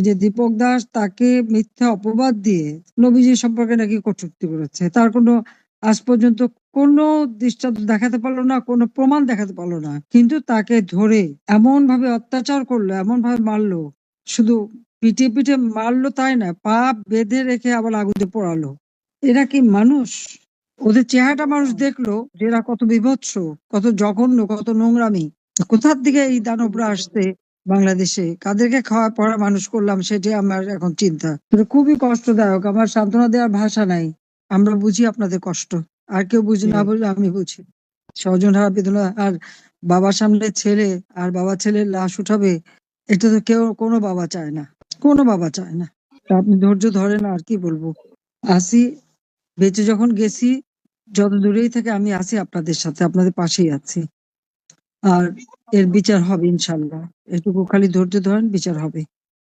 যে দীপক দাস তাকে মিথ্যা অপবাদ দিয়ে নবীজি সম্পর্কে নাকি কটূক্তি করেছে, তার কোনো আজ পর্যন্ত কোনো দৃষ্টান্ত দেখাতে পারলো না, কোনো প্রমাণ দেখাতে পারলো না, কিন্তু তাকে ধরে এমন ভাবে অত্যাচার করলো, এমন ভাবে মারলো, শুধু পিটিয়ে পিটিয়ে মারলো তাই না, পা বেঁধে রেখে আবার আগুনে পোড়ালো। এরা কি মানুষ? ওদের চেহারাটা মানুষ দেখলো যে এরা কত বীভৎস, কত জঘন্য, কত নোংরামি। কোথার দিকে এই দানবরা আসছে বাংলাদেশে, কাদেরকে খাওয়া পড়া মানুষ করলাম সেটাই আমার এখন চিন্তা। এটা খুবই কষ্টদায়ক, আমার সান্ত্বনা দেওয়ার ভাষা নাই। আমরা বুঝি আপনাদের কষ্ট, আর কেউ বুঝি না বুঝলে আমি বুঝি। স্বজন হারা বেদনা, আর বাবার সামনে ছেলে আর বাবা ছেলের লাশ উঠাবে, এটা তো কেউ, কোনো বাবা চায় না, কোনো বাবা চায় না। তা আপনি ধৈর্য ধরেন, আর কি বলবো। আসি, বেঁচে যখন গেছি, যত দূরেই থেকে আমি আছি আপনাদের সাথে, আপনাদের পাশেই আছি। আর এর বিচার হবে ইনশাল্লাহ, এটুকু খালি ধৈর্য ধরেন, বিচার হবে।